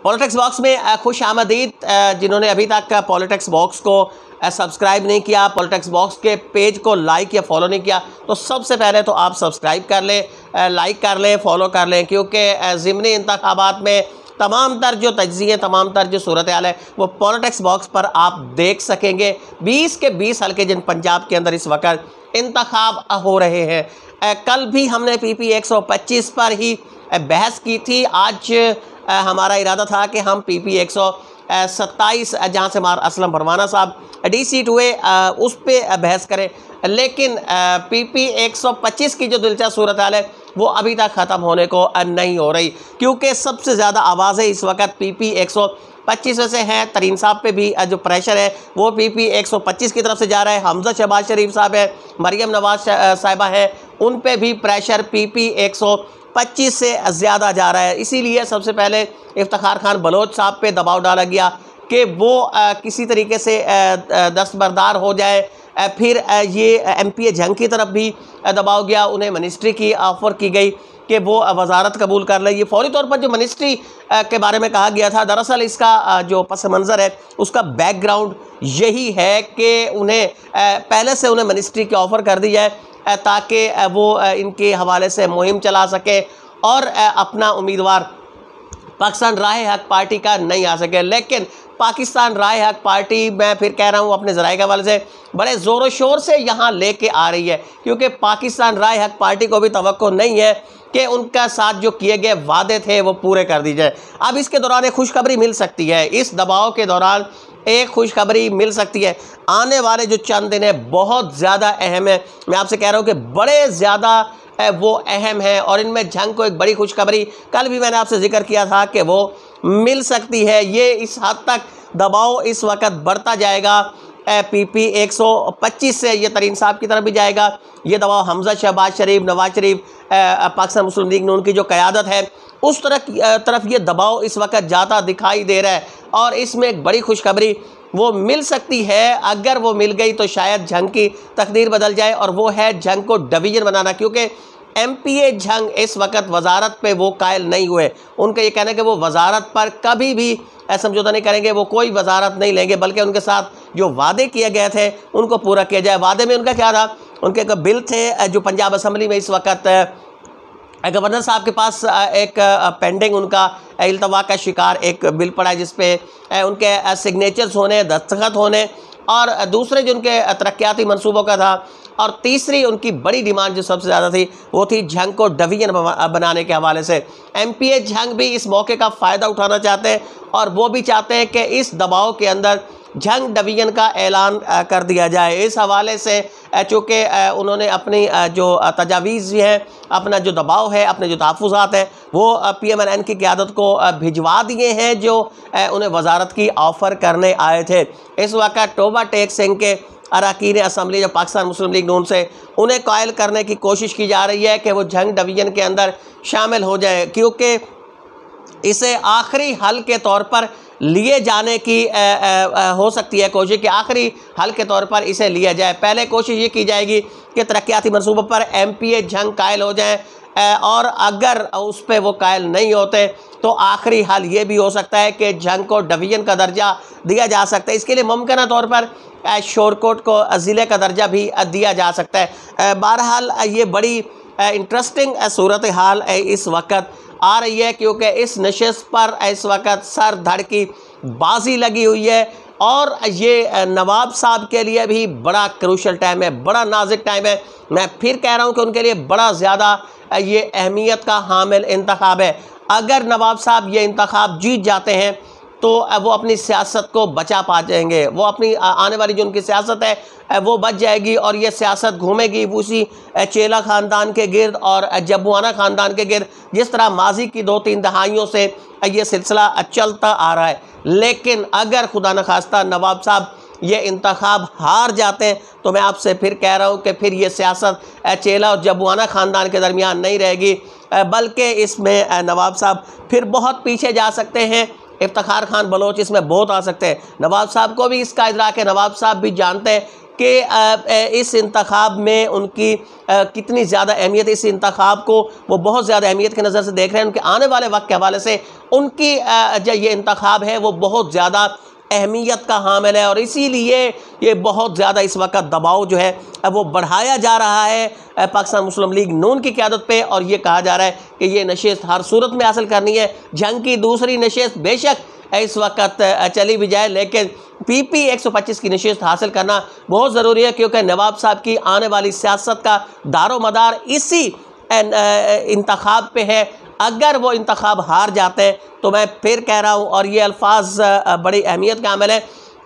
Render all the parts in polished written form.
Politics box में खुश आमदीद। जिन्होंने अभी तक पॉलिटिक्स बॉक्स को सब्सक्राइब नहीं किया, पॉलिटिक्स बॉक्स के पेज को लाइक या फॉलो नहीं किया, तो सबसे पहले तो आप सब्सक्राइब कर लें, लाइक कर लें, फॉलो कर लें, क्योंकि ज़िमनी इंतखाबात में तमाम तर जो तज्ज़िये, तमाम तर जो सूरत हाल है वो पॉलिटिक्स बॉक्स पर आप देख सकेंगे। 20 के 20 हल्के जिन पंजाब के अंदर इस वक्त इंतखाब हो रहे हैं। कल भी हमने PP 125 पर ही बहस की थी। आज हमारा इरादा था कि हम PP 127 जहाँ से हमारा असलम भरवाना साहब DC हुए उस पर बहस करें, लेकिन PP 125 की जो दिलचस्प सूरत हाल है वो अभी तक ख़त्म होने को नहीं हो रही, क्योंकि सबसे ज़्यादा आवाज़ें इस वक्त PP 125 से हैं। तरीन साहब पे भी जो प्रेशर है वो PP 125 की तरफ से जा रहा है। हमजा शहबाज शरीफ साहब है, मरियम नवाज साहिबा है, उन पे भी प्रेशर PP 125 से ज़्यादा जा रहा है। इसीलिए सबसे पहले इफ्तिखार खान बलोच साहब पे दबाव डाला गया कि वो किसी तरीके से दस्तबरदार हो जाए। फिर ये MPA जंग की तरफ भी दबाव गया, उन्हें मिनिस्ट्री की ऑफ़र की गई कि वो वजारत कबूल कर ले। ये फौरी तौर पर जो मिनिस्ट्री के बारे में कहा गया था, दरअसल इसका जो पस मंज़र है उसका बैकग्राउंड यही है कि उन्हें पहले से उन्हें मिनिस्ट्री की ऑफ़र कर दी जाए ताकि वो इनके हवाले से मुहिम चला सके और अपना उम्मीदवार पाकिस्तान राह हक पार्टी का नहीं आ सके। लेकिन पाकिस्तान राह हक पार्टी, मैं फिर कह रहा हूँ अपने ज़राए के हवाले से, बड़े ज़ोर शोर से यहाँ लेके आ रही है, क्योंकि पाकिस्तान राह हक पार्टी को भी तवक्को नहीं है कि उनका साथ जो किए गए वादे थे वो पूरे कर दी जाए। अब इसके दौरान एक खुशखबरी मिल सकती है, इस दबाव के दौरान एक खुशखबरी मिल सकती है। आने वाले जो चंद दिन है बहुत ज़्यादा अहम है, मैं आपसे कह रहा हूँ कि बड़े ज़्यादा वो अहम है, और इनमें जंग को एक बड़ी खुशखबरी कल भी मैंने आपसे जिक्र किया था कि वो मिल सकती है। ये इस हद तक दबाव इस वक्त बढ़ता जाएगा PP 125 से ये तरीन साहब की तरफ भी जाएगा। ये दबाव हमजा शहबाज शरीफ, नवाज शरीफ, पाकिस्तान मुस्लिम लीग नून की जो क़यादत है उस तरफ ये दबाव इस वक्त जाता दिखाई दे रहा है, और इसमें एक बड़ी खुशखबरी वो मिल सकती है। अगर वो मिल गई तो शायद जंग की तकदीर बदल जाए, और वो है जंग को डिवीज़न बनाना, क्योंकि MPA जंग इस वक्त वजारत पे वो कायल नहीं हुए। उनका ये कहना है कि वो वजारत पर कभी भी समझौता नहीं करेंगे, वो कोई वजारत नहीं लेंगे, बल्कि उनके साथ जो वादे किए गए थे उनको पूरा किया जाए। वादे में उनका क्या था, उनके एक बिल थे जो पंजाब असम्बली में इस वक्त गवर्नर साहब के पास एक पेंडिंग उनका इल्तवा का शिकार एक बिल पड़ा है, जिसपे उनके सिग्नेचर्स होने, दस्तखत होने, और दूसरे जो उनके तरक्याती मनसूबों का था, और तीसरी उनकी बड़ी डिमांड जो सबसे ज़्यादा थी वो थी जंग को डिवीज़न बनाने के हवाले से। MPA जंग भी इस मौके का फ़ायदा उठाना चाहते हैं, और वो भी चाहते हैं कि इस दबाव के अंदर जंग डिवीज़न का ऐलान कर दिया जाए। इस हवाले से चूँकि उन्होंने अपनी जो तजावीज़ है, अपना जो दबाव है, अपने जो तहफ़्फ़ुज़ात हैं वो PMNN की क़यादत को भिजवा दिए हैं, जो उन्हें वजारत की ऑफ़र करने आए थे। इस वक्त तोबा टेक सिंह के अरकान असम्बली जो पाकिस्तान मुस्लिम लीग नून से, उन्हें कायल करने की कोशिश की जा रही है कि वो जंग डिवीज़न के अंदर शामिल हो जाए, क्योंकि इसे आखिरी हल के तौर पर लिए जाने की हो सकती है कोशिश कि आखिरी हल के तौर पर इसे लिया जाए। पहले कोशिश ये की जाएगी कि तरक्याती मनसूबों पर MPA जंग कायल हो जाए, और अगर उस पर वो कायल नहीं होते तो आखिरी हल ये भी हो सकता है कि जंग को डिवीज़न का दर्जा दिया जा सकता है। इसके लिए मुमकिन तौर पर शोरकोट को ज़िले का दर्जा भी दिया जा सकता है। बहरहाल ये बड़ी इंटरेस्टिंग सूरत हाल इस वक्त आ रही है, क्योंकि इस नशिस्त पर इस वक्त सर धड़ की बाजी लगी हुई है, और ये नवाब साहब के लिए भी बड़ा क्रूशल टाइम है, बड़ा नाजुक टाइम है। मैं फिर कह रहा हूँ कि उनके लिए बड़ा ज़्यादा ये अहमियत का हामिल इंतखाब है। अगर नवाब साहब ये इंतखाब जीत जाते हैं तो वो अपनी सियासत को बचा पा जाएंगे, वो अपनी आने वाली जो उनकी सियासत है वो बच जाएगी, और ये सियासत घूमेगी उसी चेला ख़ानदान के गिर्द और जब्बाना ख़ानदान के गिर्द, जिस तरह माजी की 2-3 दहाइयों से ये सिलसिला चलता आ रहा है। लेकिन अगर खुदा न खास्ता नवाब साहब ये इंतखाब हार जाते हैं तो मैं आपसे फिर कह रहा हूँ कि फिर ये सियासत चेला और जब्बाना ख़ानदान के दरमियान नहीं रहेगी, बल्कि इसमें नवाब साहब फिर बहुत पीछे जा सकते हैं। इफ्तिखार खान बलोच इसमें बहुत आ सकते हैं। नवाब साहब को भी इसका इदराक है, नवाब साहब भी जानते हैं कि इस इंतखाब में उनकी कितनी ज़्यादा अहमियत, इस इंतखाब को वो बहुत ज़्यादा अहमियत की नज़र से देख रहे हैं। उनके आने वाले वक्त के हवाले से उनकी जो ये इंतखाब है वो बहुत ज़्यादा अहमियत का हामिल है, और इसीलिए ये बहुत ज़्यादा इस वक्त दबाव जो है वो बढ़ाया जा रहा है पाकिस्तान मुस्लिम लीग नून की क़यादत पे, और ये कहा जा रहा है कि ये नशिस्त हर सूरत में हासिल करनी है। जंग की दूसरी नशिस्त बेशक इस वक्त चली भी जाए, लेकिन PP 125 की नशिस्त हासिल करना बहुत ज़रूरी है, क्योंकि नवाब साहब की आने वाली सियासत का दारो मदार इसी इंतखाब पे है। अगर वो इंतखाब हार जाते हैं तो मैं फिर कह रहा हूँ, और ये अल्फाज बड़ी अहमियत का अमल है,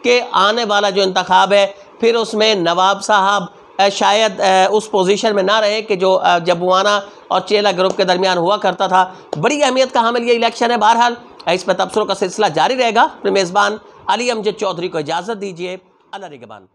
कि आने वाला जो इंतखाब है फिर उसमें नवाब साहब शायद उस पोजीशन में ना रहे कि जो जबुआना और चेला ग्रुप के दरमियान हुआ करता था। बड़ी अहमियत का हामिल ये इलेक्शन है। बहरहाल इस पर तबसरों का सिलसिला जारी रहेगा। अपने मेज़बान अली अमजद चौधरी को इजाज़त दीजिए। अल्लाह निगहबान।